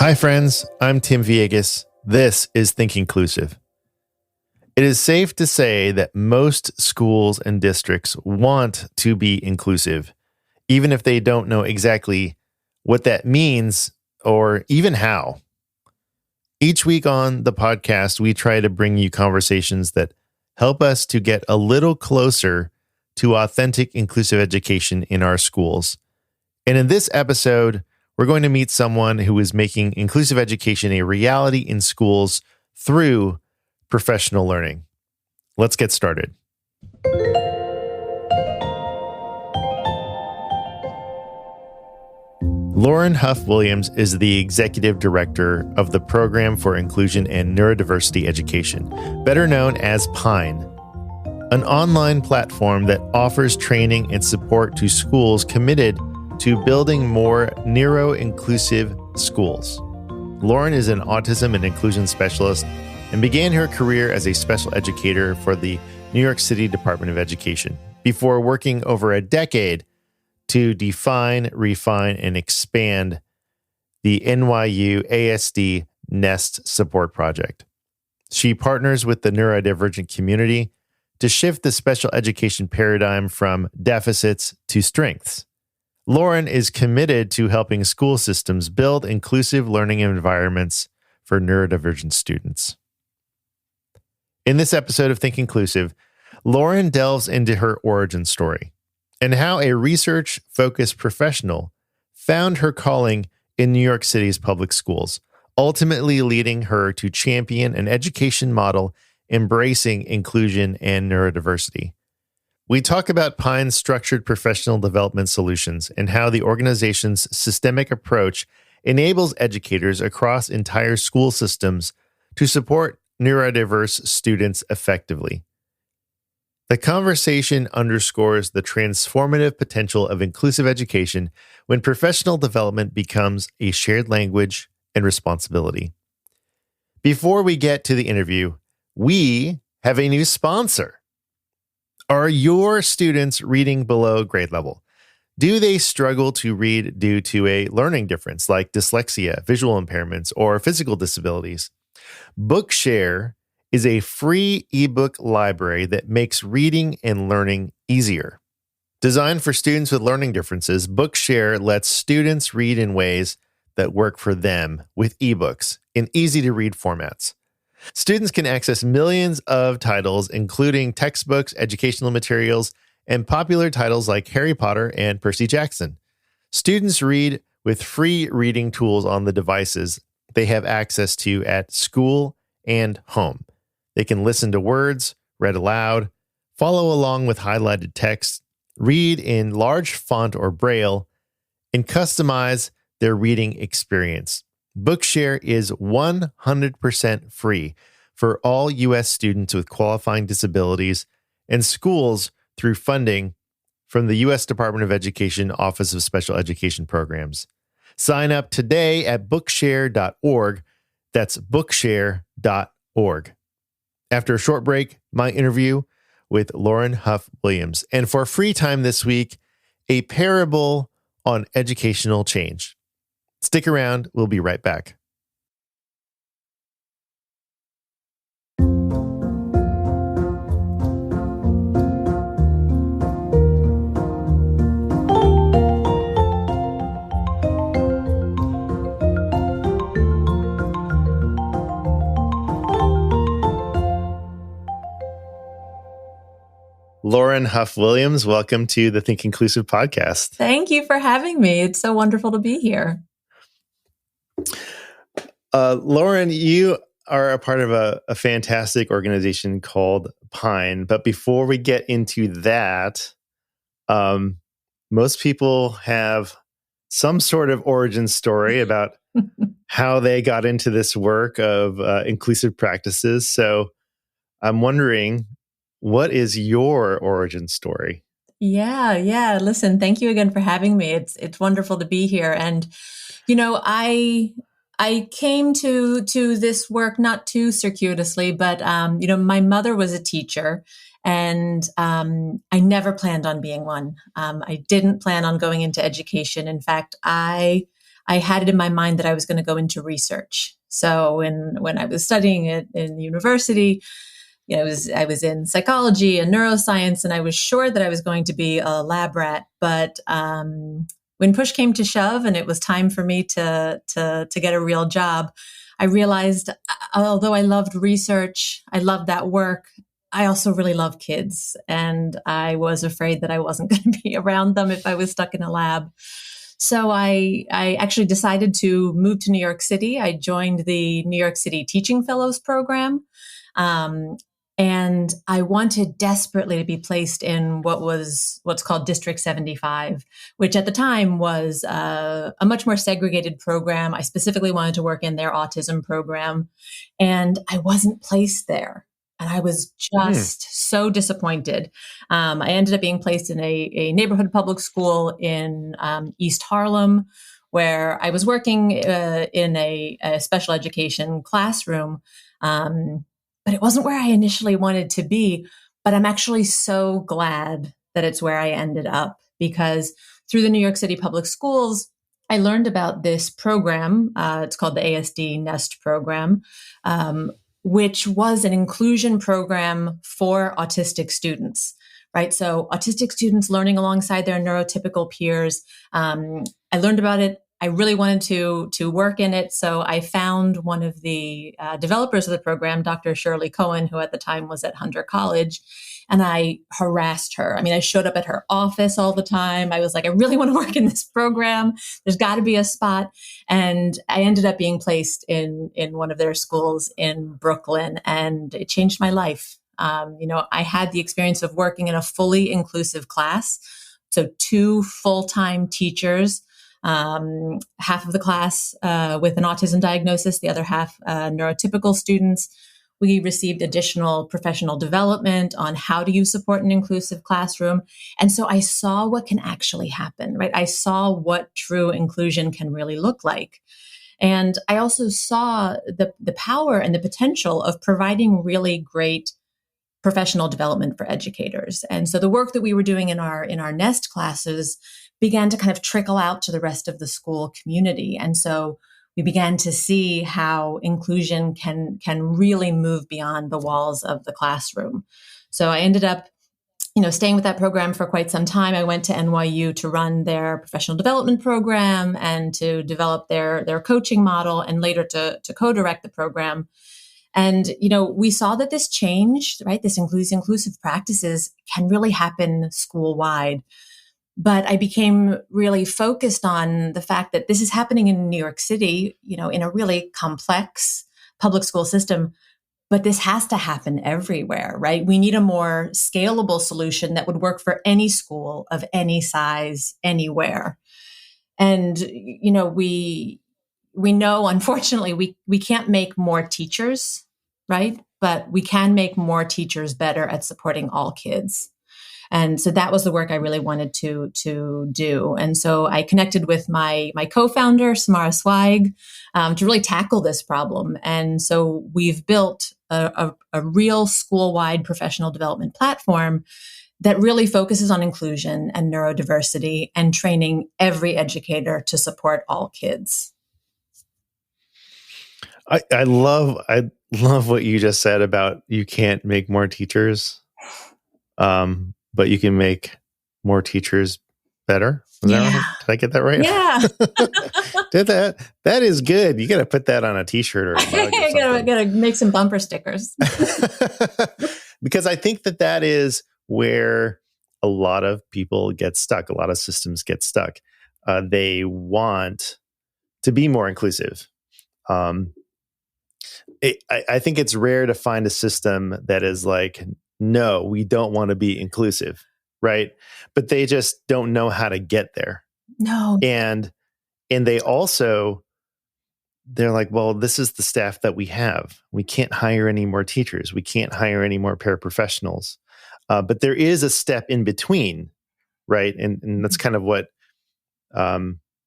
Hi, friends. I'm Tim Villegas. This is Think Inclusive. It is safe to say that most schools and districts want to be inclusive, even if they don't know exactly what that means or even how. Each week on the podcast, we try to bring you conversations that help us to get a little closer to authentic inclusive education in our schools. And in this episode, we're going to meet someone who is making inclusive education a reality in schools through professional learning. Let's get started. Lauren Hough Williams is the Executive Director of the Program for Inclusion and Neurodiversity Education, better known as PINE, an online platform that offers training and support to schools committed to building more neuro-inclusive schools. Lauren is an autism and inclusion specialist and began her career as a special educator for the New York City Department of Education before working over a decade to define, refine, and expand the NYU ASD NEST support project. She partners with the neurodivergent community to shift the special education paradigm from deficits to strengths. Lauren is committed to helping school systems build inclusive learning environments for neurodivergent students. In this episode of Think Inclusive, Lauren delves into her origin story and how a research-focused professional found her calling in New York City's public schools, ultimately leading her to champion an education model embracing inclusion and neurodiversity. We talk about PINE's structured professional development solutions and how the organization's systemic approach enables educators across entire school systems to support neurodiverse students effectively. The conversation underscores the transformative potential of inclusive education when professional development becomes a shared language and responsibility. Before we get to the interview, we have a new sponsor. Are your students reading below grade level? Do they struggle to read due to a learning difference like dyslexia, visual impairments, or physical disabilities? Bookshare is a free ebook library that makes reading and learning easier. Designed for students with learning differences, Bookshare lets students read in ways that work for them with ebooks in easy-to-read formats. Students can access millions of titles, including textbooks, educational materials, and popular titles like Harry Potter and Percy Jackson. Students read with free reading tools on the devices they have access to at school and home. They can listen to words read aloud, follow along with highlighted text, read in large font or braille, and customize their reading experience. Bookshare is 100% free for all U.S. students with qualifying disabilities and schools through funding from the U.S. Department of Education Office of Special Education Programs. Sign up today at bookshare.org. That's bookshare.org. After a short break, my interview with Lauren Hough Williams. And for free time this week, a parable on educational change. Stick around. We'll be right back. Lauren Hough Williams, welcome to the Think Inclusive podcast. Thank you for having me. It's so wonderful to be here. Lauren, you are a part of a fantastic organization called PINE. But before we get into that, most people have some sort of origin story about how they got into this work of inclusive practices. So I'm wondering, what is your origin story? Yeah. Listen, thank you again for having me. It's wonderful to be here. And, I came to this work not too circuitously, but, my mother was a teacher and I never planned on being one. I didn't plan on going into education. In fact, I I had it in my mind that I was going to go into research. So when I was studying it in university, I was in psychology and neuroscience, and I was sure that I was going to be a lab rat. But when push came to shove, and it was time for me to get a real job, I realized, although I loved research, I loved that work, I also really love kids, and I was afraid that I wasn't going to be around them if I was stuck in a lab. So I actually decided to move to New York City. I joined the New York City Teaching Fellows program. And I wanted desperately to be placed in what's called District 75, which at the time was a much more segregated program. I specifically wanted to work in their autism program, and I wasn't placed there. And I was just so disappointed. I ended up being placed in a neighborhood public school in East Harlem, where I was working in a special education classroom. But it wasn't where I initially wanted to be. But I'm actually so glad that it's where I ended up, because through the New York City Public Schools, I learned about this program. It's called the ASD NEST program, which was an inclusion program for autistic students, right? So autistic students learning alongside their neurotypical peers. I learned about it. I really wanted to work in it. So I found one of the developers of the program, Dr. Shirley Cohen, who at the time was at Hunter College, and I harassed her. I mean, I showed up at her office all the time. I was like, I really want to work in this program. There's got to be a spot. And I ended up being placed in one of their schools in Brooklyn, and it changed my life. I had the experience of working in a fully inclusive class. So 2 full-time teachers, half of the class with an autism diagnosis, the other half neurotypical students. We received additional professional development on how do you support an inclusive classroom. And so I saw what can actually happen, right? I saw what true inclusion can really look like. And I also saw the power and the potential of providing really great professional development for educators. And so the work that we were doing in our NEST classes began to kind of trickle out to the rest of the school community. And so we began to see how inclusion can really move beyond the walls of the classroom. So I ended up, staying with that program for quite some time. I went to NYU to run their professional development program and to develop their coaching model, and later to co-direct the program. And, we saw that this changed, right? This inclusive practices can really happen school-wide. But I became really focused on the fact that this is happening in New York City, in a really complex public school system. But this has to happen everywhere, right? We need a more scalable solution that would work for any school of any size, anywhere. And, we know, unfortunately, we can't make more teachers, right? But we can make more teachers better at supporting all kids. And so that was the work I really wanted to do. And so I connected with my co-founder, Samara Zweig, to really tackle this problem. And so we've built a real school-wide professional development platform that really focuses on inclusion and neurodiversity and training every educator to support all kids. I love what you just said about you can't make more teachers. But you can make more teachers better. Is that right? Did I get that right? Yeah. That is good. You got to put that on a t-shirt or a mug or something. I gotta make some bumper stickers. Because I think that is where a lot of people get stuck. A lot of systems get stuck. They want to be more inclusive. I think it's rare to find a system that is like, no, we don't want to be inclusive, right? But they just don't know how to get there. No. And they're like, well, this is the staff that we have. We can't hire any more teachers. We can't hire any more paraprofessionals. But there is a step in between, right? And that's kind of what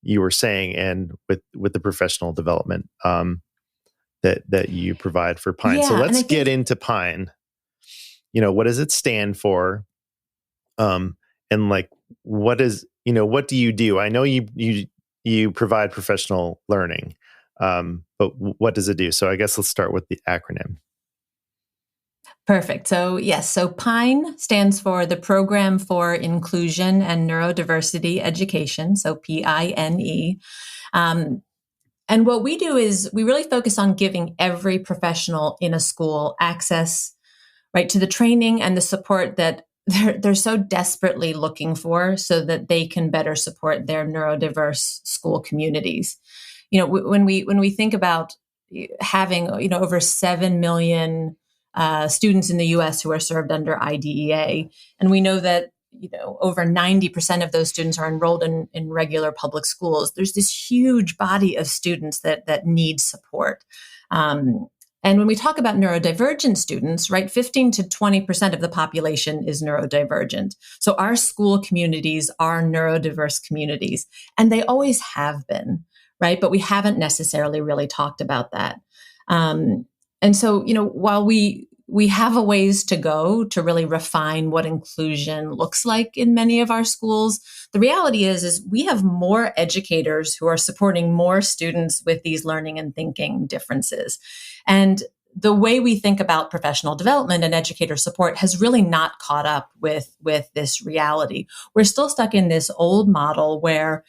you were saying, and with the professional development that you provide for Pine. Yeah, so let's get into Pine. What does it stand for? And like, what do you do? I know you you provide professional learning. But what does it do? So I guess let's start with the acronym. Perfect. So yes, so PINE stands for the Program for Inclusion and Neurodiversity Education, so PINE. And what we do is we really focus on giving every professional in a school access, right, to the training and the support that they're so desperately looking for so that they can better support their neurodiverse school communities. When we think about having, over 7 million students in the US who are served under IDEA, and we know that over 90% of those students are enrolled in regular public schools. There's this huge body of students that need support. And when we talk about neurodivergent students, right, 15 to 20% of the population is neurodivergent. So our school communities are neurodiverse communities, and they always have been, right? But we haven't necessarily really talked about that. And so, while we have a ways to go to really refine what inclusion looks like in many of our schools, the reality is we have more educators who are supporting more students with these learning and thinking differences. And the way we think about professional development and educator support has really not caught up with this reality. We're still stuck in this old model where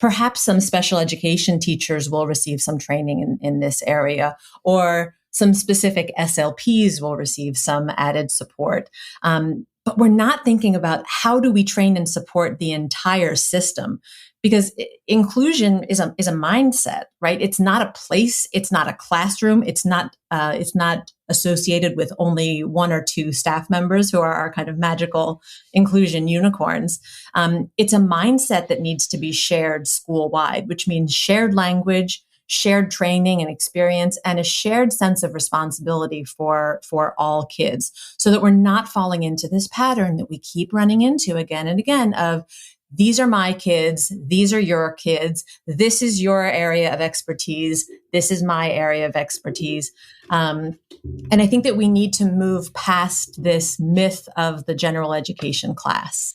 perhaps some special education teachers will receive some training in this area, or some specific SLPs will receive some added support. But we're not thinking about how do we train and support the entire system, because inclusion is a mindset, right? It's not a place, it's not a classroom, it's not associated with only one or two staff members who are our kind of magical inclusion unicorns. It's a mindset that needs to be shared school-wide, which means shared language, shared training and experience, and a shared sense of responsibility for all kids, so that we're not falling into this pattern that we keep running into again and again of, these are my kids, these are your kids, this is your area of expertise, this is my area of expertise. And I think that we need to move past this myth of the general education class.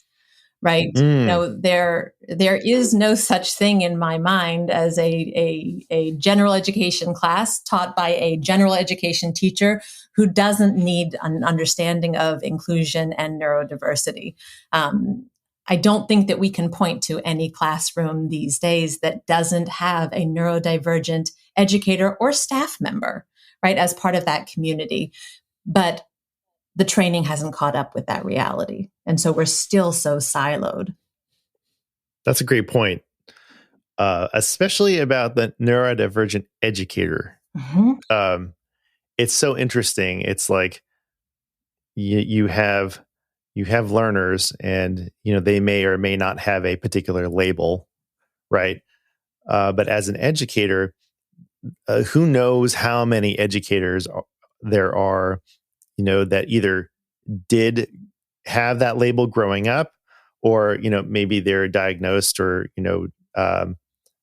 Right. There is no such thing in my mind as a general education class taught by a general education teacher who doesn't need an understanding of inclusion and neurodiversity. I don't think that we can point to any classroom these days that doesn't have a neurodivergent educator or staff member, right, as part of that community. But the training hasn't caught up with that reality. And so we're still so siloed. That's a great point, especially about the neurodivergent educator. Mm-hmm. It's so interesting. It's like you have learners, and they may or may not have a particular label, right? But as an educator, who knows how many educators there are, that either did have that label growing up, or maybe they're diagnosed or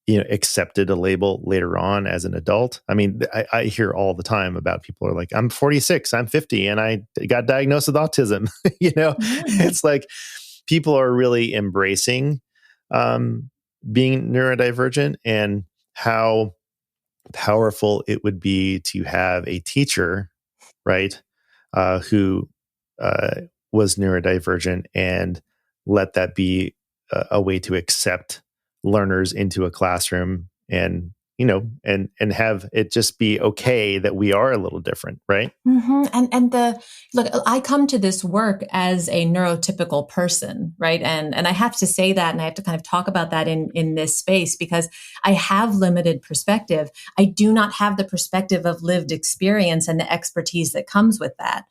accepted a label later on as an adult. I mean, I hear all the time about people are like, I'm 46, I'm 50, and I got diagnosed with autism. It's like people are really embracing being neurodivergent, and how powerful it would be to have a teacher, right, who was neurodivergent, and let that be a way to accept learners into a classroom, and and have it just be okay that we are a little different, right? Mm-hmm. Look, I come to this work as a neurotypical person, right? And I have to say that, and I have to kind of talk about that in this space, because I have limited perspective. I do not have the perspective of lived experience and the expertise that comes with that.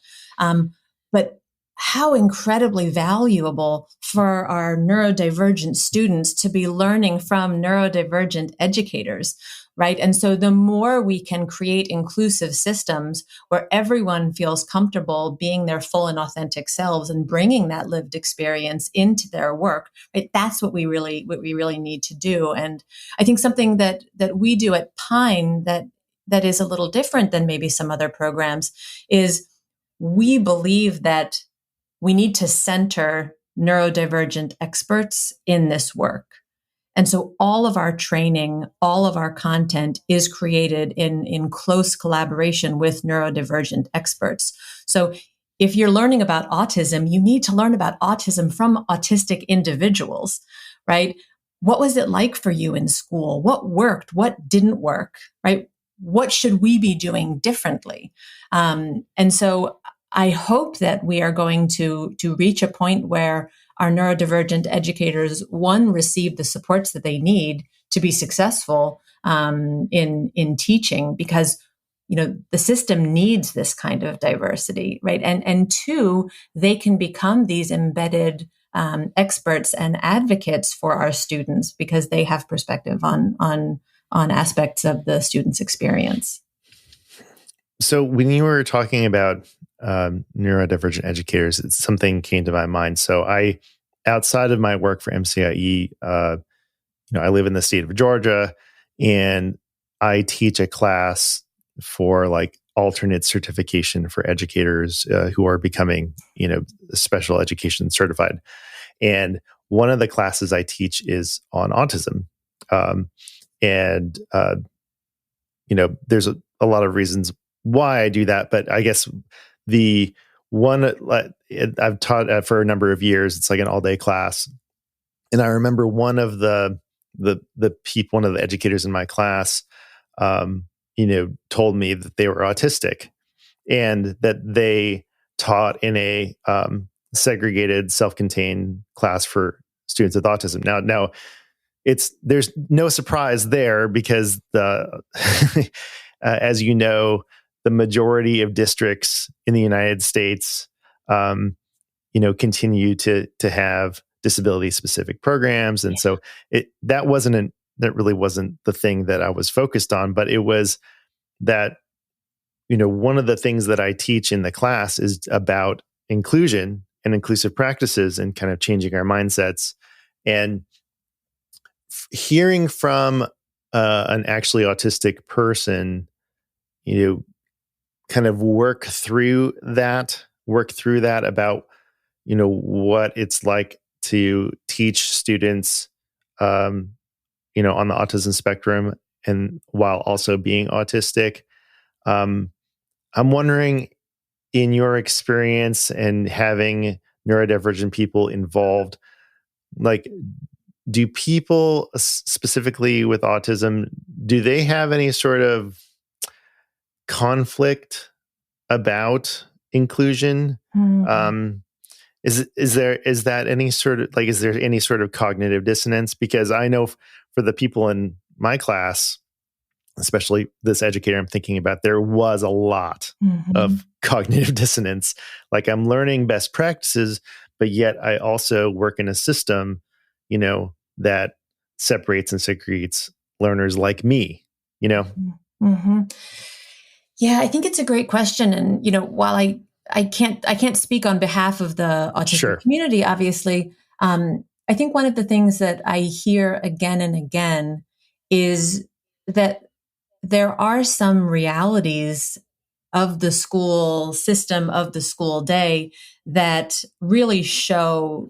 But how incredibly valuable for our neurodivergent students to be learning from neurodivergent educators, right? And so the more we can create inclusive systems where everyone feels comfortable being their full and authentic selves and bringing that lived experience into their work, right? That's what we really need to do. And I think something that we do at Pine that is a little different than maybe some other programs is we believe that we need to center neurodivergent experts in this work. And so all of our training, all of our content is created in close collaboration with neurodivergent experts. So if you're learning about autism, you need to learn about autism from autistic individuals, right? What was it like for you in school? What worked? What didn't work, right? What should we be doing differently? And so I hope that we are going to reach a point where our neurodivergent educators, one, receive the supports that they need to be successful in teaching, because the system needs this kind of diversity, right? And two, they can become these embedded experts and advocates for our students because they have perspective on aspects of the student's experience. So when you were talking about neurodivergent educators, something came to my mind. So outside of my work for MCIE, I live in the state of Georgia, and I teach a class for like alternate certification for educators who are becoming, special education certified. And one of the classes I teach is on autism. There's a lot of reasons why I do that, but I guess the one I've taught for a number of years, it's like an all-day class. And I remember one of the people, one of the educators in my class, told me that they were autistic and that they taught in a segregated, self-contained class for students with autism. Now, there's no surprise there because as you know, the majority of districts in the United States, continue to have disability-specific programs, and so that really wasn't the thing that I was focused on, but it was that one of the things that I teach in the class is about inclusion and inclusive practices and kind of changing our mindsets. And hearing from an actually autistic person, kind of work through that about, what it's like to teach students, on the autism spectrum and while also being autistic. I'm wondering, in your experience and having neurodivergent people involved, like, do people specifically with autism, do they have any sort of conflict about inclusion? Mm-hmm. Is there any sort of cognitive dissonance? Because I know for the people in my class, especially this educator I'm thinking about, there was a lot of cognitive dissonance. Like, I'm learning best practices, but yet I also work in a system, that separates and segregates learners like me, Mm-hmm. Yeah, I think it's a great question. And, while I can't speak on behalf of the autistic community, obviously, I think one of the things that I hear again and again is that there are some realities of the school system, of the school day, that really shows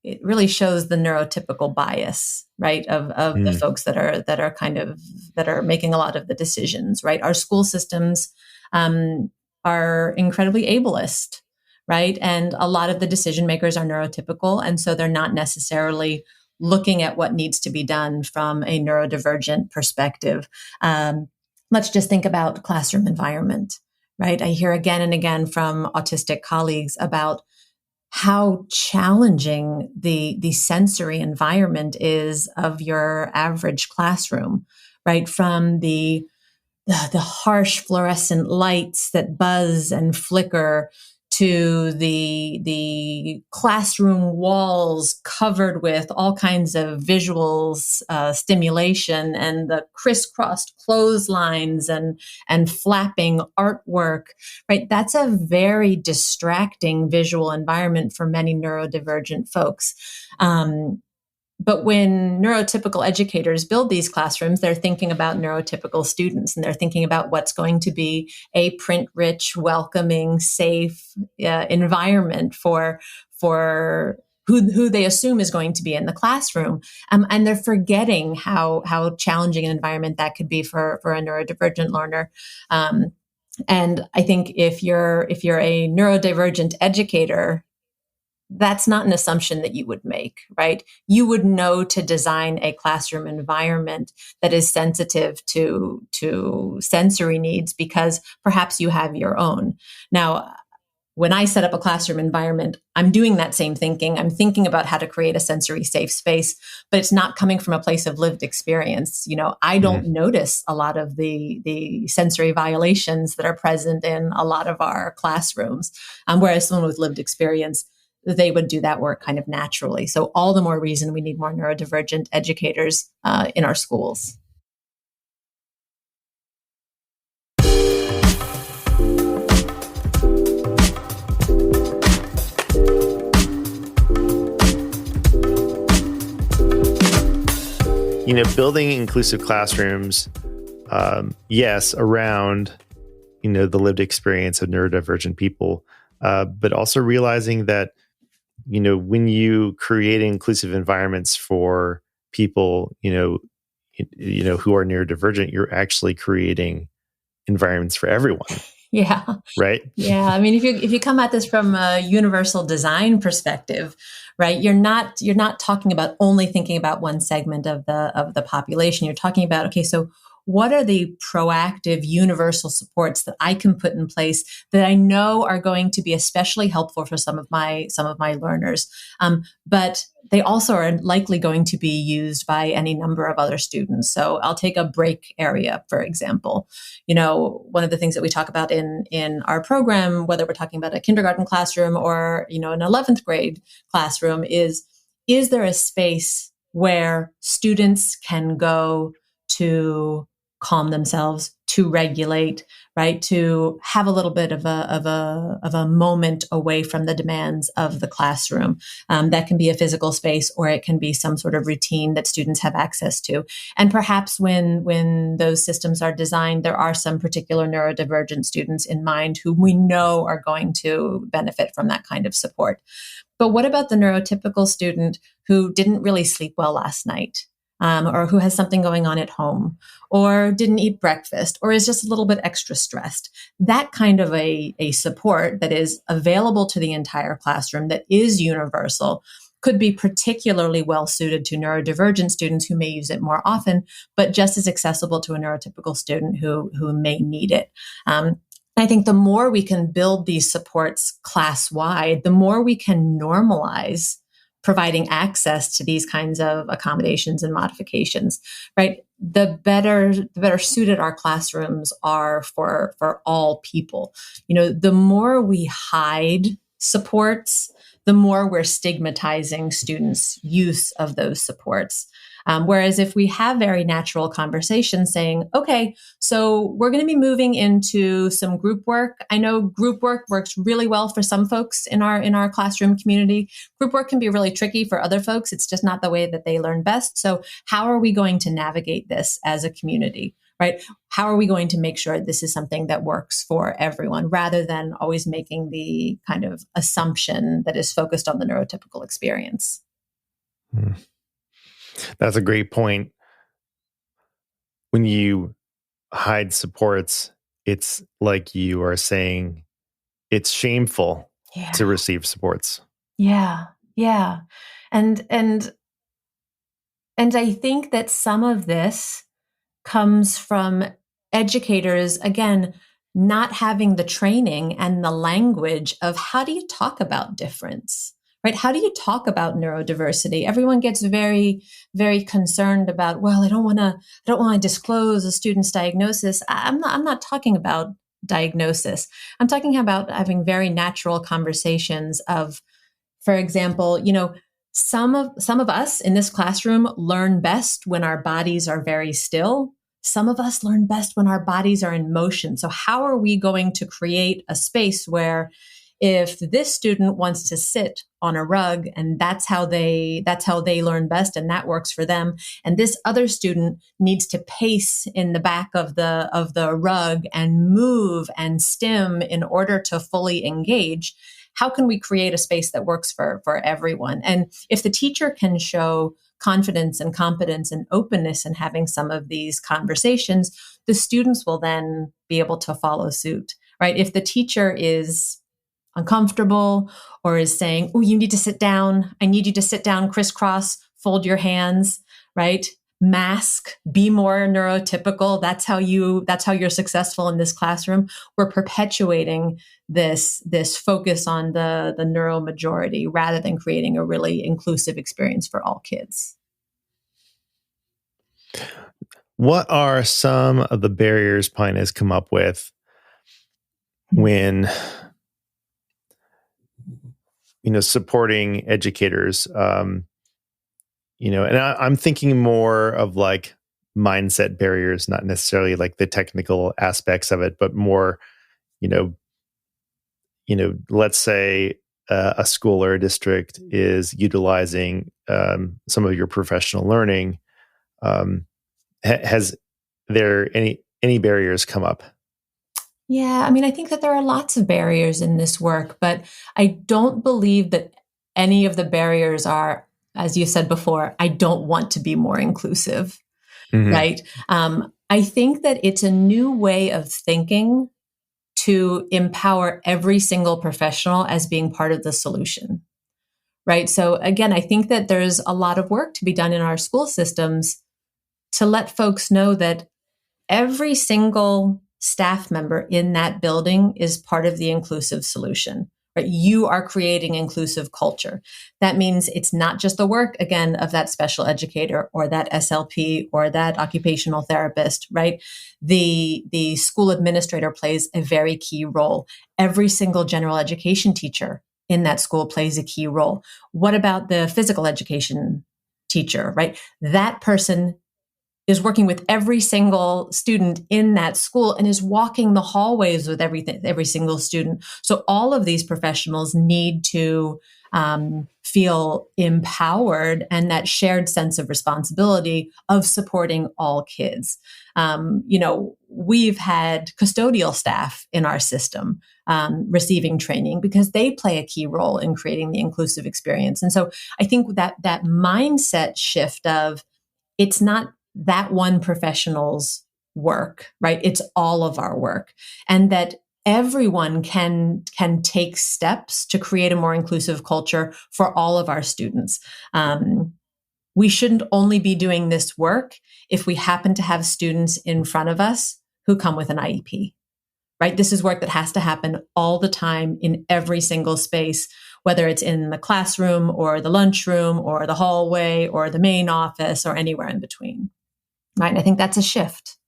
the neurotypical bias, right, of the folks that are making a lot of the decisions, right? Our school systems are incredibly ableist, right? And a lot of the decision makers are neurotypical, and so they're not necessarily looking at what needs to be done from a neurodivergent perspective. Let's just think about classroom environment, right? I hear again and again from autistic colleagues about how challenging the sensory environment is of your average classroom, right? From the harsh fluorescent lights that buzz and flicker to the classroom walls covered with all kinds of visuals, stimulation, and the crisscrossed clotheslines and flapping artwork, right? That's a very distracting visual environment for many neurodivergent folks. But when neurotypical educators build these classrooms, they're thinking about neurotypical students, and they're thinking about what's going to be a print-rich, welcoming, safe environment for who they assume is going to be in the classroom. And they're forgetting how challenging an environment that could be for a neurodivergent learner. And I think if you're a neurodivergent educator, that's not an assumption that you would make, right? You would know to design a classroom environment that is sensitive to sensory needs because perhaps you have your own. Now, when I set up a classroom environment, I'm doing that same thinking. I'm thinking about how to create a sensory safe space, but it's not coming from a place of lived experience. I don't notice a lot of the sensory violations that are present in a lot of our classrooms, whereas someone with lived experience, they would do that work kind of naturally. So all the more reason we need more neurodivergent educators in our schools. Building inclusive classrooms, yes, around, the lived experience of neurodivergent people, but also realizing that, when you create inclusive environments for people, who are neurodivergent, you're actually creating environments for everyone. Yeah. Right. Yeah. I mean, if you come at this from a universal design perspective, right, you're not talking about only thinking about one segment of the population. You're talking about, okay, so what are the proactive universal supports that I can put in place that I know are going to be especially helpful for some of my learners, but they also are likely going to be used by any number of other students. So I'll take a break area, for example. One of the things that we talk about in our program, whether we're talking about a kindergarten classroom or, an 11th grade classroom, is there a space where students can go to calm themselves, to regulate, right? To have a little bit of a moment away from the demands of the classroom. That can be a physical space, or it can be some sort of routine that students have access to. And perhaps when those systems are designed, there are some particular neurodivergent students in mind who we know are going to benefit from that kind of support. But what about the neurotypical student who didn't really sleep well last night? Or who has something going on at home, or didn't eat breakfast, or is just a little bit extra stressed? That kind of a support that is available to the entire classroom, that is universal, could be particularly well suited to neurodivergent students who may use it more often, but just as accessible to a neurotypical student who may need it. I think the more we can build these supports class-wide, the more we can normalize providing access to these kinds of accommodations and modifications, right? The better suited our classrooms are for all people. The more we hide supports, the more we're stigmatizing students' use of those supports. Whereas if we have very natural conversations saying, okay, so we're going to be moving into some group work. I know group work works really well for some folks in our classroom community. Group work can be really tricky for other folks. It's just not the way that they learn best. So how are we going to navigate this as a community, right? How are we going to make sure this is something that works for everyone, rather than always making the kind of assumption that is focused on the neurotypical experience? That's a great point. When you hide supports, it's like you are saying it's shameful to receive supports. Yeah. Yeah. And I think that some of this comes from educators, again, not having the training and the language of how do you talk about difference, right? How do you talk about neurodiversity? Everyone gets very, very concerned about, well, I don't want to disclose a student's diagnosis. I'm not talking about diagnosis. I'm talking about having very natural conversations of, for example, some of us in this classroom learn best when our bodies are very still. Some of us learn best when our bodies are in motion. So how are we going to create a space where if this student wants to sit on a rug and that's how they learn best and that works for them, and this other student needs to pace in the back of the rug and move and stim in order to fully engage, how can we create a space that works for everyone? And if the teacher can show confidence and competence and openness in having some of these conversations, the students will then be able to follow suit, right? If the teacher is uncomfortable or is saying, oh, you need to sit down. I need you to sit down, crisscross, fold your hands, right? Mask, be more neurotypical. That's how you're successful in this classroom. We're perpetuating this focus on the neuro majority rather than creating a really inclusive experience for all kids. What are some of the barriers Pine has come up with when supporting educators? And I'm thinking more of like mindset barriers, not necessarily like the technical aspects of it, but more, let's say a school or a district is utilizing some of your professional learning. Has there any barriers come up? Yeah, I mean, I think that there are lots of barriers in this work, but I don't believe that any of the barriers are, as you said before, I don't want to be more inclusive, right? I think that it's a new way of thinking to empower every single professional as being part of the solution, right? So again, I think that there's a lot of work to be done in our school systems to let folks know that every single staff member in that building is part of the inclusive solution, right? You are creating inclusive culture. That means it's not just the work, again, of that special educator or that SLP or that occupational therapist, right? The school administrator plays a very key role. Every single general education teacher in that school plays a key role. What about the physical education teacher, right? That person is working with every single student in that school and is walking the hallways with every single student. So all of these professionals need to feel empowered and that shared sense of responsibility of supporting all kids. We've had custodial staff in our system receiving training because they play a key role in creating the inclusive experience. And so I think that mindset shift of it's not that one professional's work, right? It's all of our work. And that everyone can take steps to create a more inclusive culture for all of our students. We shouldn't only be doing this work if we happen to have students in front of us who come with an IEP, right? This is work that has to happen all the time in every single space, whether it's in the classroom or the lunchroom or the hallway or the main office or anywhere in between. Right. And I think that's a shift.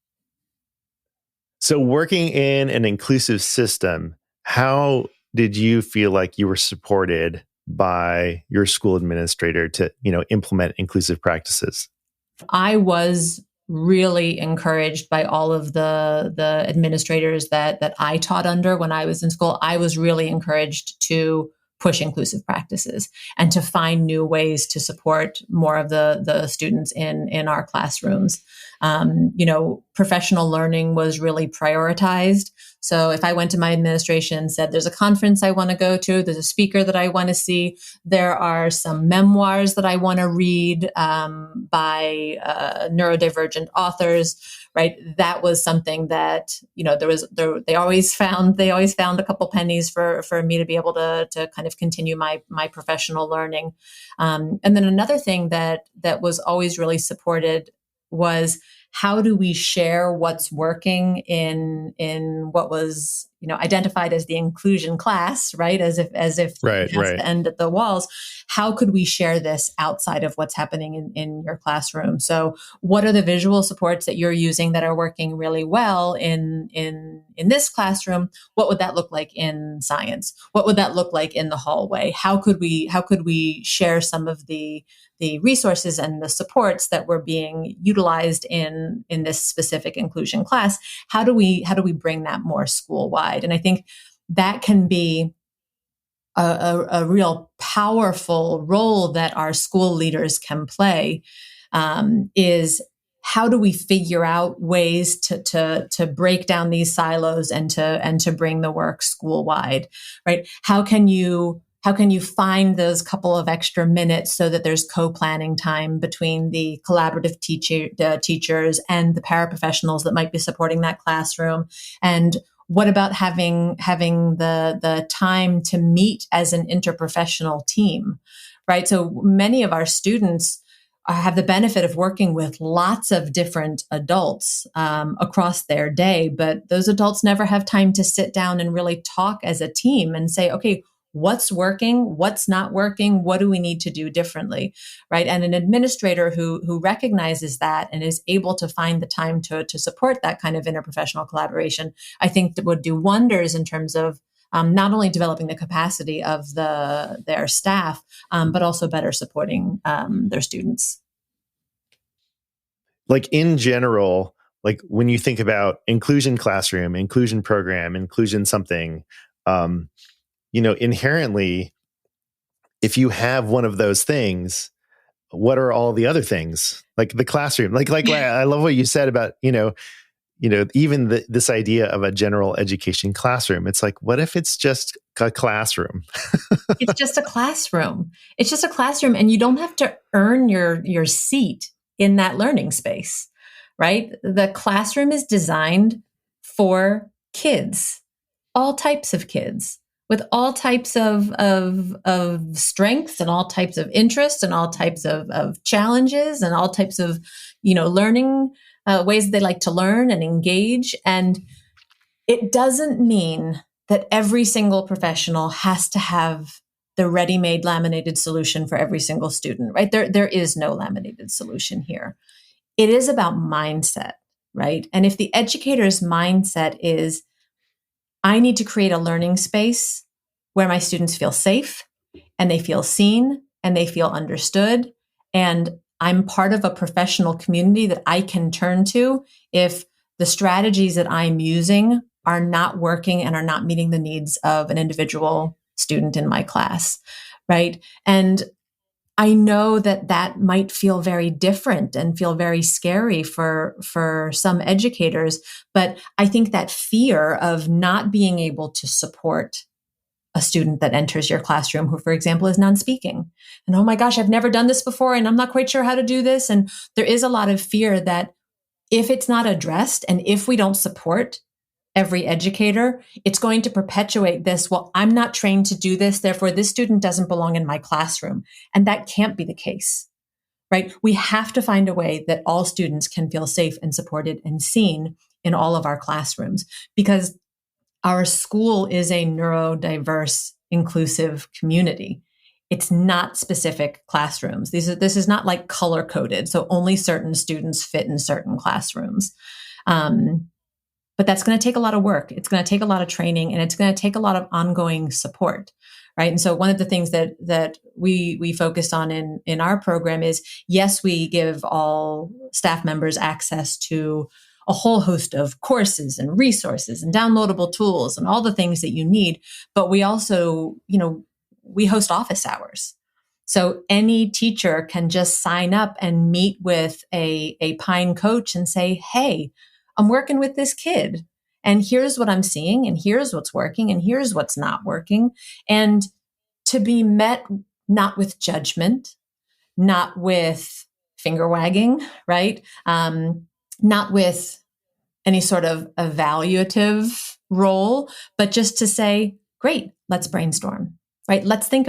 So working in an inclusive system, how did you feel like you were supported by your school administrator to, implement inclusive practices? I was really encouraged by all of the administrators that I taught under when I was in school. I was really encouraged to push inclusive practices and to find new ways to support more of the students in our classrooms. Professional learning was really prioritized. So if I went to my administration and said, there's a conference I want to go to, there's a speaker that I want to see, there are some memoirs that I want to read by neurodivergent authors, right? That was something that, they always found a couple pennies for me to be able to kind of continue my professional learning. And then another thing that was always really supported was how do we share what's working in what was identified as the inclusion class, right? As if right, it has to end at the walls. How could we share this outside of what's happening in your classroom? So, what are the visual supports that you're using that are working really well in this classroom? What would that look like in science? What would that look like in the hallway? How could we share some of the resources and the supports that were being utilized in this specific inclusion class? How do we bring that more school wide? And I think that can be a real powerful role that our school leaders can play, is how do we figure out ways to break down these silos and to bring the work school wide, right? How can you find those couple of extra minutes so that there's co-planning time between the collaborative teachers and the paraprofessionals that might be supporting that classroom? And what about having the time to meet as an interprofessional team, right? So many of our students have the benefit of working with lots of different adults across their day, but those adults never have time to sit down and really talk as a team and say, okay, what's working, what's not working, what do we need to do differently, right? And an administrator who recognizes that and is able to find the time to support that kind of interprofessional collaboration, I think that would do wonders in terms of not only developing the capacity of their staff, but also better supporting their students. Like in general, like when you think about inclusion classroom, inclusion program, inclusion something, inherently, if you have one of those things, what are all the other things? Like the classroom, like I love what you said about, even this idea of a general education classroom. It's like, what if it's just a classroom? It's just a classroom. It's just a classroom, and you don't have to earn your seat in that learning space, right? The classroom is designed for kids, all types of kids, with all types of strengths and all types of interests and all types of challenges and all types of, learning ways they like to learn and engage. And it doesn't mean that every single professional has to have the ready-made laminated solution for every single student, right? There is no laminated solution here. It is about mindset, right? And if the educator's mindset is, I need to create a learning space where my students feel safe and they feel seen and they feel understood, and I'm part of a professional community that I can turn to if the strategies that I'm using are not working and are not meeting the needs of an individual student in my class, right? And I know that might feel very different and feel very scary for some educators, but I think that fear of not being able to support a student that enters your classroom who, for example, is non-speaking, and oh my gosh, I've never done this before and I'm not quite sure how to do this. And there is a lot of fear that if it's not addressed and if we don't support every educator, it's going to perpetuate this, well, I'm not trained to do this, therefore this student doesn't belong in my classroom. And that can't be the case, right? We have to find a way that all students can feel safe and supported and seen in all of our classrooms, because our school is a neurodiverse, inclusive community. It's not specific classrooms. This is not like color coded, so only certain students fit in certain classrooms. But that's going to take a lot of work. It's going to take a lot of training, and it's going to take a lot of ongoing support, right? And so one of the things that we focus on in our program is, yes, we give all staff members access to a whole host of courses and resources and downloadable tools and all the things that you need. But we also, we host office hours. So any teacher can just sign up and meet with a Pine coach and say, hey, I'm working with this kid, and here's what I'm seeing, and here's what's working, and here's what's not working. And to be met not with judgment, not with finger wagging, right? Not with any sort of evaluative role, but just to say, great, let's brainstorm, right? Let's think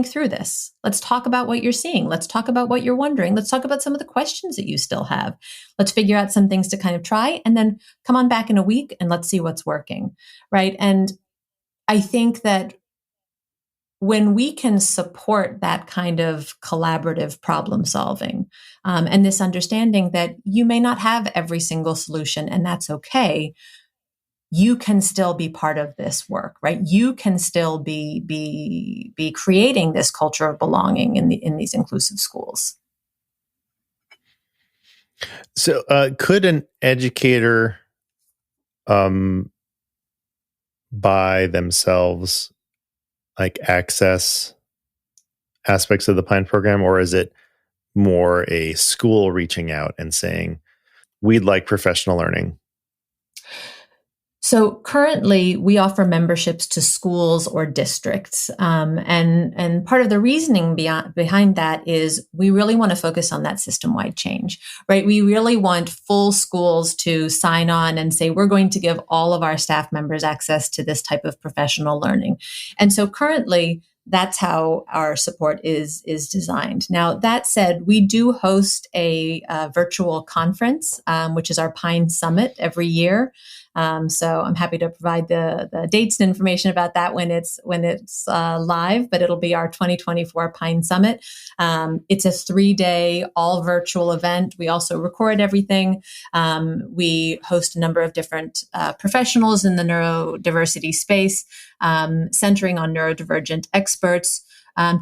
through this. Let's talk about what you're seeing. Let's talk about what you're wondering. Let's talk about some of the questions that you still have. Let's figure out some things to kind of try, and then come on back in a week and let's see what's working, right? And I think that when we can support that kind of collaborative problem solving, and this understanding that you may not have every single solution, and that's okay, you can still be part of this work, right? You can still be creating this culture of belonging in these inclusive schools. So, could an educator, by themselves, like access aspects of the Pine program, or is it more a school reaching out and saying, we'd like professional learning? So currently, we offer memberships to schools or districts, and part of the reasoning behind that is we really want to focus on that system-wide change, right? We really want full schools to sign on and say we're going to give all of our staff members access to this type of professional learning, and so currently, that's how our support is designed. Now, that said, we do host a virtual conference, which is our Pine Summit every year. So I'm happy to provide the dates and information about that when it's live, but it'll be our 2024 Pine Summit. It's a 3-day all virtual event. We also record everything. We host a number of different professionals in the neurodiversity space, centering on neurodivergent experts,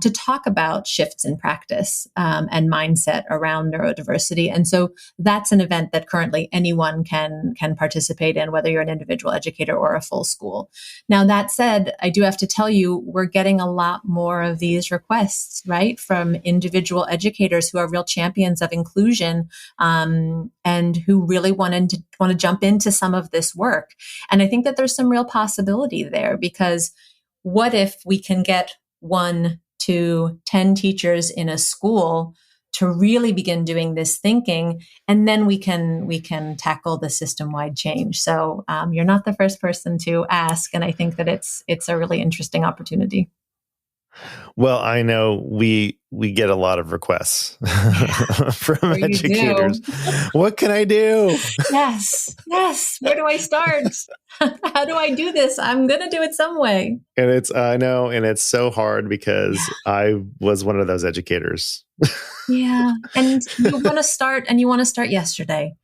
to talk about shifts in practice and mindset around neurodiversity. And so that's an event that currently anyone can participate in, whether you're an individual educator or a full school. Now, that said, I do have to tell you, we're getting a lot more of these requests, right, from individual educators who are real champions of inclusion, and who really want to jump into some of this work. And I think that there's some real possibility there, because what if we can get 1 to 10 teachers in a school to really begin doing this thinking, and then we can tackle the system-wide change. So you're not the first person to ask, and I think that it's a really interesting opportunity. Well, I know we get a lot of requests from educators. What can I do? Yes. Where do I start? How do I do this? I'm going to do it some way. And I know, and it's so hard because I was one of those educators. Yeah. And you want to start yesterday.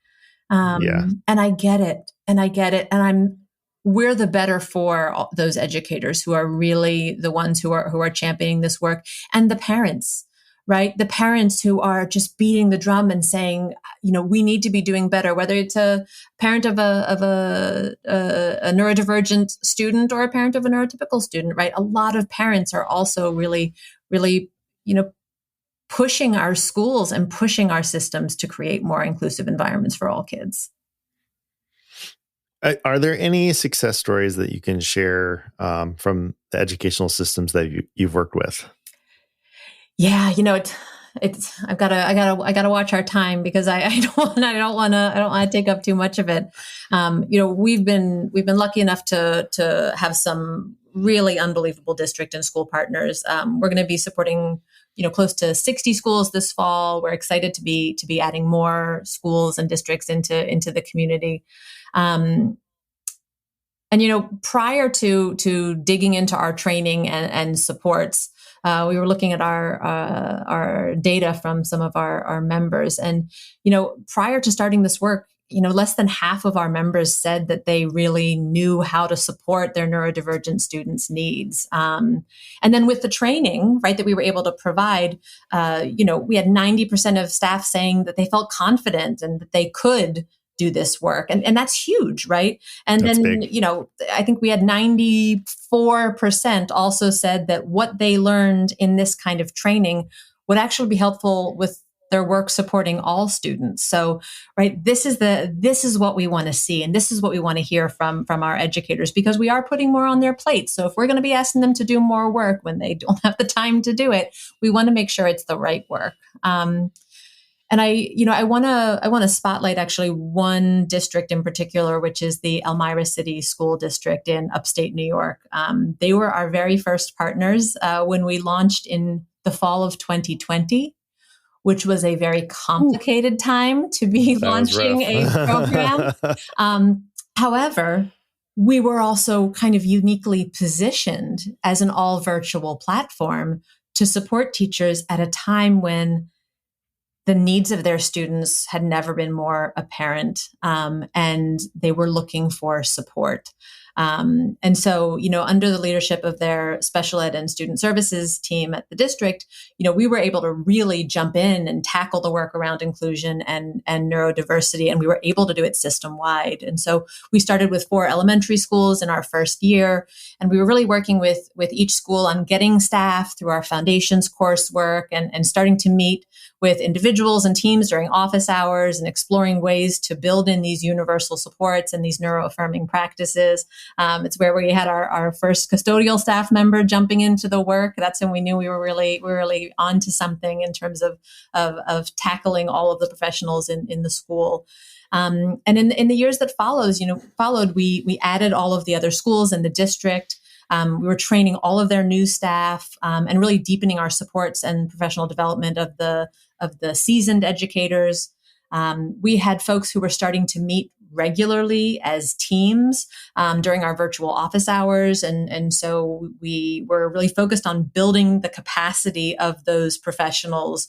And I get it. And we're the better for those educators who are really the ones who are championing this work, and the parents, right? The parents who are just beating the drum and saying, we need to be doing better, whether it's a parent of a neurodivergent student or a parent of a neurotypical student, right? A lot of parents are also really, really, pushing our schools and pushing our systems to create more inclusive environments for all kids. Are there any success stories that you can share from the educational systems that you've worked with? Yeah, it's I gotta watch our time, because I don't want to take up too much of it. We've been lucky enough to have some really unbelievable district and school partners. We're going to be supporting close to 60 schools this fall. We're excited to be adding more schools and districts into the community. And prior to digging into our training and supports, we were looking at our data from some of our members, and prior to starting this work, less than half of our members said that they really knew how to support their neurodivergent students' needs. And then with the training, right, that we were able to provide, we had 90% of staff saying that they felt confident and that they could do this work. And that's huge, right? And that's then, big. I think we had 94% also said that what they learned in this kind of training would actually be helpful with their work supporting all students. So, right, this is what we want to see, and this is what we want to hear from our educators, because we are putting more on their plate. So if we're going to be asking them to do more work when they don't have the time to do it, we want to make sure it's the right work. And I want to spotlight actually one district in particular, which is the Elmira City School District in upstate New York. They were our very first partners when we launched in the fall of 2020, which was a very complicated time to be launching a program. However, we were also kind of uniquely positioned as an all virtual platform to support teachers at a time when the needs of their students had never been more apparent, and they were looking for support. And so, under the leadership of their special ed and student services team at the district, we were able to really jump in and tackle the work around inclusion and neurodiversity, and we were able to do it system wide. And so we started with 4 elementary schools in our first year, and we were really working with each school on getting staff through our foundations coursework and starting to meet with individuals and teams during office hours and exploring ways to build in these universal supports and these neuro-affirming practices. It's where we had our first custodial staff member jumping into the work. That's when we knew we were really onto something in terms of tackling all of the professionals in the school. And in the years that followed, we added all of the other schools in the district. We were training all of their new staff and really deepening our supports and professional development of the seasoned educators. We had folks who were starting to meet regularly as teams during our virtual office hours. And so we were really focused on building the capacity of those professionals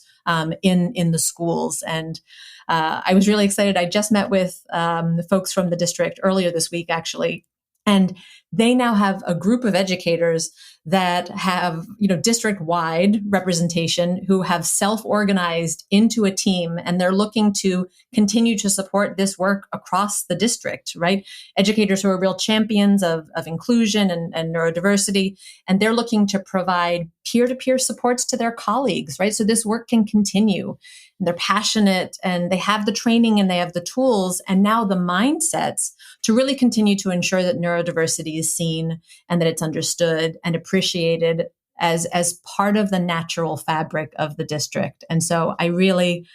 in the schools. And I was really excited. I just met with the folks from the district earlier this week, actually. And they now have a group of educators that have, district-wide representation who have self-organized into a team, and they're looking to continue to support this work across the district, right? Educators who are real champions of inclusion and neurodiversity, and they're looking to provide peer-to-peer supports to their colleagues, right? So this work can continue. And they're passionate, and they have the training, and they have the tools, and now the mindsets to really continue to ensure that neurodiversity is seen and that it's understood and appreciated as part of the natural fabric of the district. And so I really,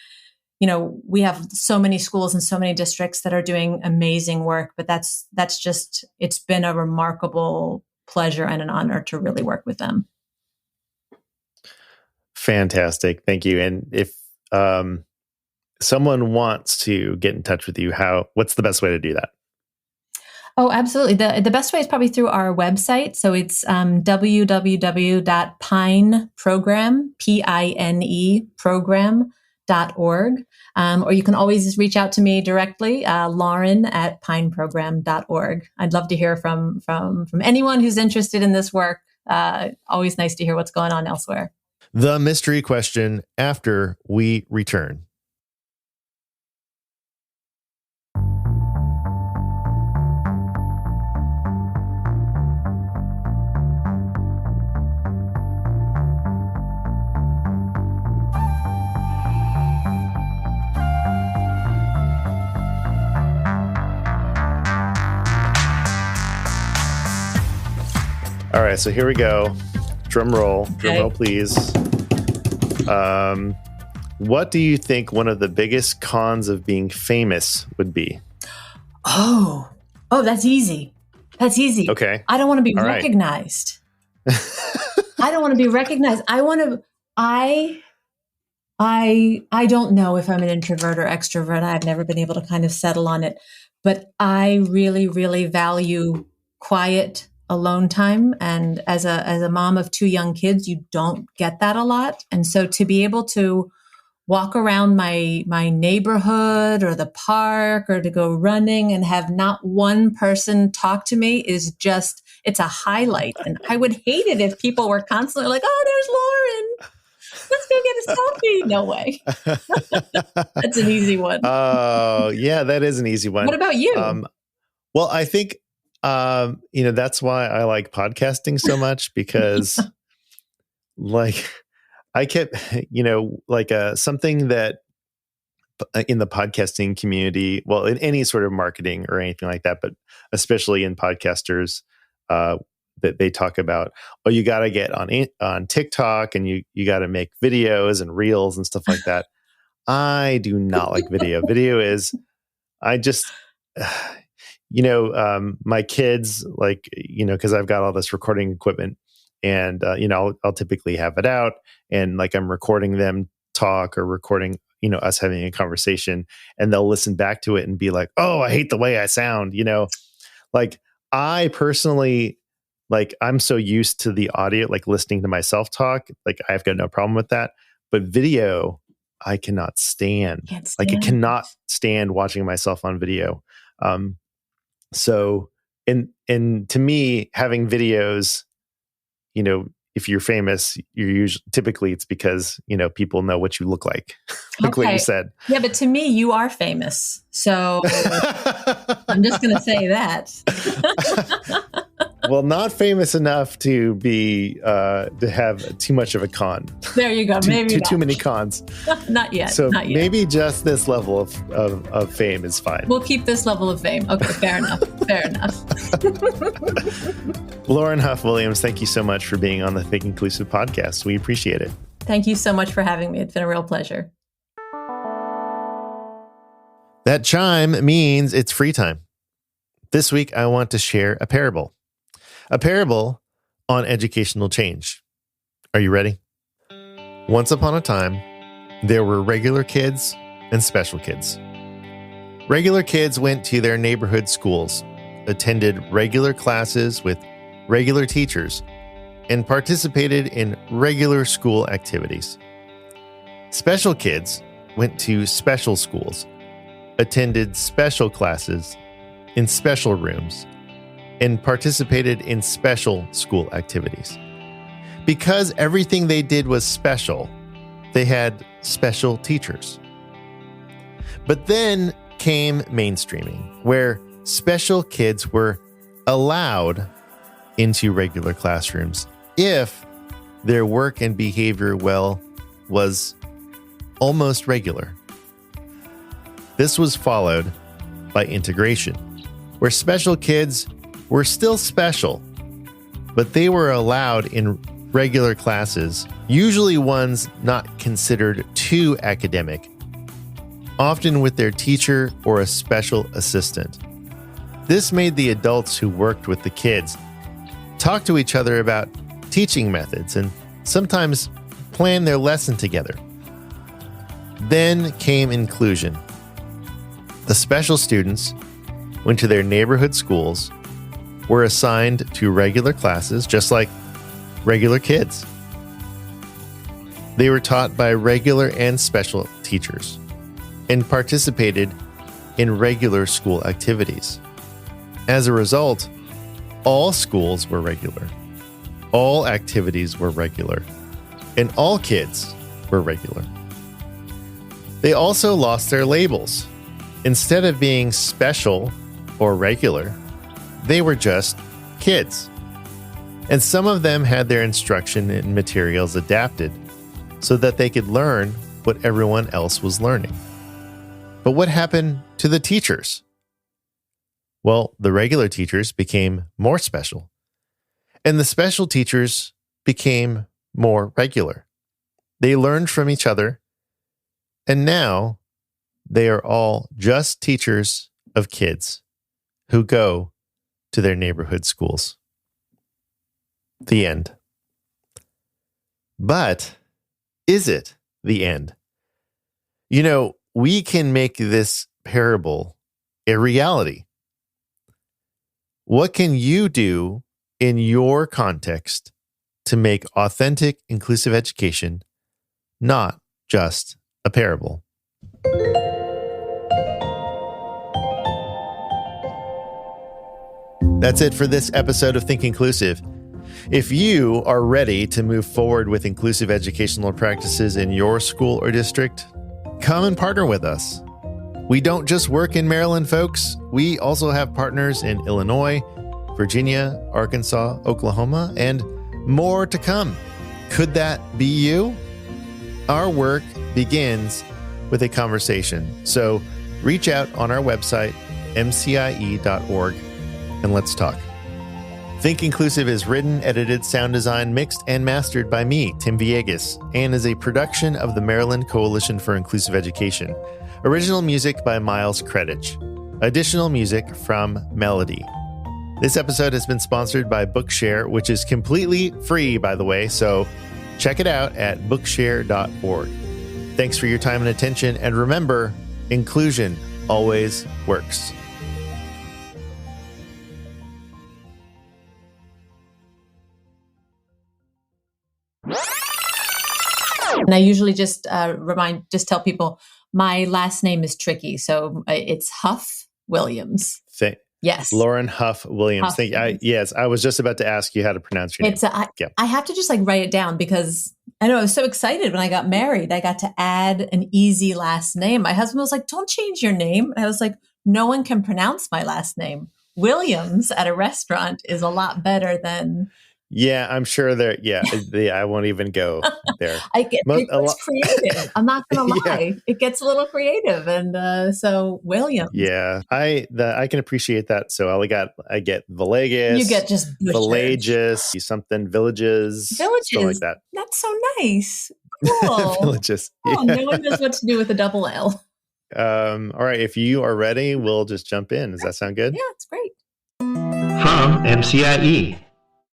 we have so many schools and so many districts that are doing amazing work, but that's just, it's been a remarkable pleasure and an honor to really work with them. Fantastic. Thank you. And if someone wants to get in touch with you, what's the best way to do that? Oh, absolutely. The best way is probably through our website. So it's www.pineprogram, P-I-N-E program.org. Or you can always reach out to me directly, Lauren@pineprogram.org. I'd love to hear from anyone who's interested in this work. Always nice to hear what's going on elsewhere. The mystery question after we return. All right, so here we go. Drum roll, please. What do you think one of the biggest cons of being famous would be? Oh, that's easy. Okay. I don't want to be recognized. Right. I don't want to be recognized. I don't know if I'm an introvert or extrovert. I've never been able to kind of settle on it, but I really, really value quiet, alone time. And as a mom of 2 young kids, you don't get that a lot. And so to be able to walk around my neighborhood or the park or to go running and have not one person talk to me is just, it's a highlight. And I would hate it if people were constantly like, oh, there's Lauren. Let's go get a selfie. No way. That's an easy one. Oh, yeah, that is an easy one. What about you? Well, I think, that's why I like podcasting so much, because I kept, something that in the podcasting community, well, in any sort of marketing or anything like that, but especially in podcasters, that they talk about, you got to get on TikTok and you got to make videos and reels and stuff like that. I do not like video. Video is, my kids, because I've got all this recording equipment, and I'll typically have it out, and I'm recording them talk or recording us having a conversation, and they'll listen back to it and be like, oh, I hate the way I sound. I personally, I'm so used to the audio, listening to myself talk, I've got no problem with that. But video, I cannot stand. I cannot stand watching myself on video. So And to me, having videos, if you're famous, typically it's because, people know what you look like, like what you said. Yeah, but to me, you are famous. So I'm just going to say that. Well, not famous enough to be to have too much of a con. There you go. Maybe too many cons. Not yet. So not yet. Maybe just this level of fame is fine. We'll keep this level of fame. Okay, fair enough. Fair enough. Lauren Hough Williams, thank you so much for being on the Think Inclusive podcast. We appreciate it. Thank you so much for having me. It's been a real pleasure. That chime means it's free time. This week, I want to share a parable on educational change. Are you ready? Once upon a time, there were regular kids and special kids. Regular kids went to their neighborhood schools, attended regular classes with regular teachers, and participated in regular school activities. Special kids went to special schools, attended special classes in special rooms, and participated in special school activities. Because everything they did was special, they had special teachers. But then came mainstreaming, where special kids were allowed into regular classrooms if their work and behavior was almost regular. This was followed by integration, where special kids were still special, but they were allowed in regular classes, usually ones not considered too academic, often with their teacher or a special assistant. This made the adults who worked with the kids talk to each other about teaching methods and sometimes plan their lesson together. Then came inclusion. The special students went to their neighborhood schools, were assigned to regular classes just like regular kids. They were taught by regular and special teachers and participated in regular school activities. As a result, all schools were regular, all activities were regular, and all kids were regular. They also lost their labels. Instead of being special or regular, they were just kids. And some of them had their instruction and materials adapted so that they could learn what everyone else was learning. But what happened to the teachers? Well, the regular teachers became more special, and the special teachers became more regular. They learned from each other, and now they are all just teachers of kids who go to their neighborhood schools. The end. But is it the end? We can make this parable a reality. What can you do in your context to make authentic, inclusive education not just a parable? That's it for this episode of Think Inclusive. If you are ready to move forward with inclusive educational practices in your school or district, come and partner with us. We don't just work in Maryland, folks. We also have partners in Illinois, Virginia, Arkansas, Oklahoma, and more to come. Could that be you? Our work begins with a conversation. So reach out on our website, mcie.org, and let's talk. Think Inclusive is written, edited, sound designed, mixed, and mastered by me, Tim Villegas, and is a production of the Maryland Coalition for Inclusive Education. Original music by Miles Kredich. Additional music from Melody. This episode has been sponsored by Bookshare, which is completely free, by the way, so check it out at bookshare.org. Thanks for your time and attention, and remember, inclusion always works. And I usually just tell people my last name is tricky. So it's Hough Williams. Yes. Lauren Hough Williams. Hough Williams. Yes, I was just about to ask you how to pronounce your name. I have to just like write it down because I know I was so excited when I got married. I got to add an easy last name. My husband was like, don't change your name. And I was like, no one can pronounce my last name. Williams at a restaurant is a lot better than... Yeah, I'm sure there. Yeah, I won't even go there. It's creative. I'm not going to lie. Yeah. It gets a little creative, and so Williams. Yeah, I can appreciate that. So I get Villegas. You get just Villages, something villages, stuff like that. That's so nice. Cool. Villages. Oh, yeah. No one knows what to do with a double L. All right, if you are ready, we'll just jump in. Does that sound good? Yeah, it's great. From MCIE.